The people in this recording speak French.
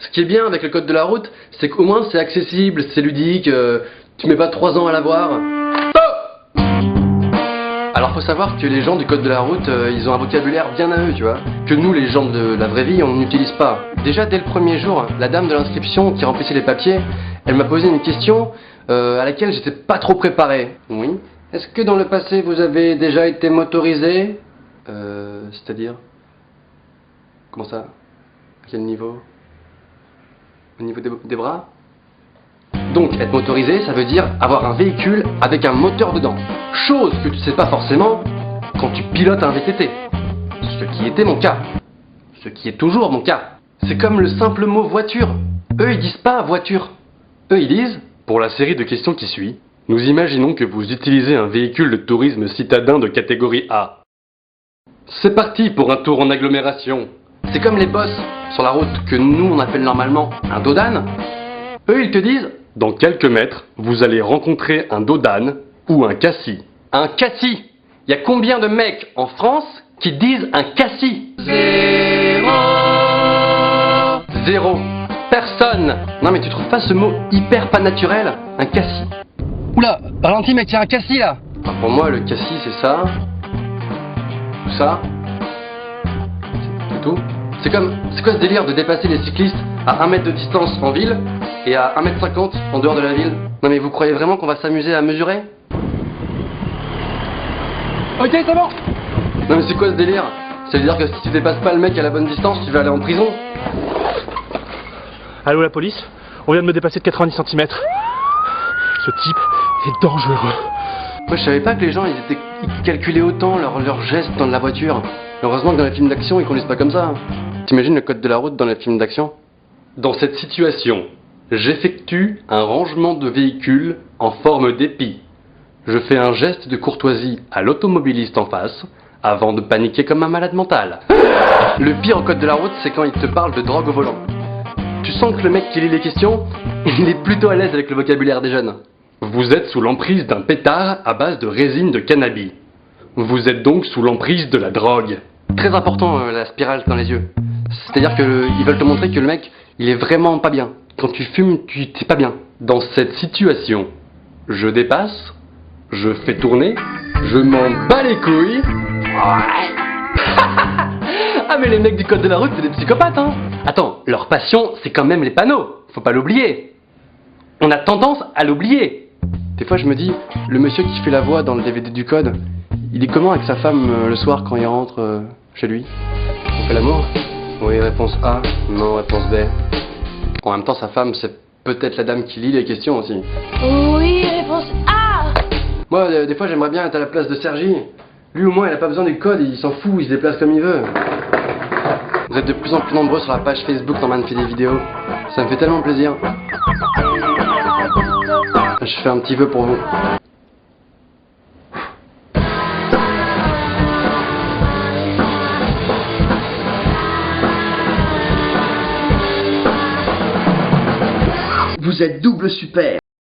Ce qui est bien avec le code de la route, c'est qu'au moins c'est accessible, c'est ludique, tu mets pas 3 ans à l'avoir. Alors faut savoir que les gens du code de la route, ils ont un vocabulaire bien à eux, tu vois. Que nous, les gens de la vraie vie, on n'utilise pas. Déjà dès le premier jour, la dame de l'inscription qui remplissait les papiers, elle m'a posé une question à laquelle j'étais pas trop préparé. Oui. Est-ce que dans le passé vous avez déjà été motorisé? C'est-à-dire? Comment ça? À quel niveau? Au niveau des bras? Donc, être motorisé, ça veut dire avoir un véhicule avec un moteur dedans. Chose que tu sais pas forcément quand tu pilotes un VTT. Ce qui était mon cas. Ce qui est toujours mon cas. C'est comme le simple mot voiture. Eux, ils disent pas voiture. Eux, ils disent, pour la série de questions qui suit, nous imaginons que vous utilisez un véhicule de tourisme citadin de catégorie A. C'est parti pour un tour en agglomération. C'est comme les boss sur la route que nous on appelle normalement un dos d'âne. Eux, ils te disent, dans quelques mètres, vous allez rencontrer un dos d'âne ou un cassis. Un cassis. Il y a combien de mecs en France qui disent un cassis? Zéro. Personne. Non mais tu trouves pas ce mot hyper pas naturel? Un cassis. Oula, ralentis mec, il y a un cassis là. Enfin, pour moi le cassis c'est ça. Ou ça. C'est tout. C'est quoi ce délire de dépasser les cyclistes à 1 mètre de distance en ville et à 1,50 m en dehors de la ville? Non mais vous croyez vraiment qu'on va s'amuser à mesurer? Ok, c'est bon. Non mais c'est quoi ce délire? Ça veut dire que si tu dépasses pas le mec à la bonne distance, tu vas aller en prison? Allô la police? On vient de me dépasser de 90 cm. Ce type est dangereux. Moi je savais pas que les gens ils calculaient autant leurs gestes dans la voiture. Heureusement que dans les films d'action ils conduisent pas comme ça. T'imagines le code de la route dans les films d'action? Dans cette situation, j'effectue un rangement de véhicule en forme d'épi. Je fais un geste de courtoisie à l'automobiliste en face avant de paniquer comme un malade mental. Le pire au code de la route, c'est quand il te parle de drogue au volant. Tu sens que le mec qui lit les questions, il est plutôt à l'aise avec le vocabulaire des jeunes. Vous êtes sous l'emprise d'un pétard à base de résine de cannabis. Vous êtes donc sous l'emprise de la drogue. Très important la spirale dans les yeux. C'est-à-dire qu'ils veulent te montrer que le mec, il est vraiment pas bien. Quand tu fumes, t'es pas bien. Dans cette situation, je dépasse, je fais tourner, je m'en bats les couilles. Ah mais les mecs du code de la route, c'est des psychopathes, hein. Attends, leur passion, c'est quand même les panneaux. Faut pas l'oublier. On a tendance à l'oublier. Des fois, je me dis, le monsieur qui fait la voix dans le DVD du code, il est comment avec sa femme le soir quand il rentre chez lui? On fait l'amour? Oui, réponse A. Non, réponse B. En même temps, sa femme, c'est peut-être la dame qui lit les questions aussi. Oui, réponse A. Moi, des fois, j'aimerais bien être à la place de Sergi. Lui, au moins, il a pas besoin du code, il s'en fout, il se déplace comme il veut. Vous êtes de plus en plus nombreux sur la page Facebook Norman fait des vidéos. Ça me fait tellement plaisir. Je fais un petit vœu pour vous. Vous êtes double super.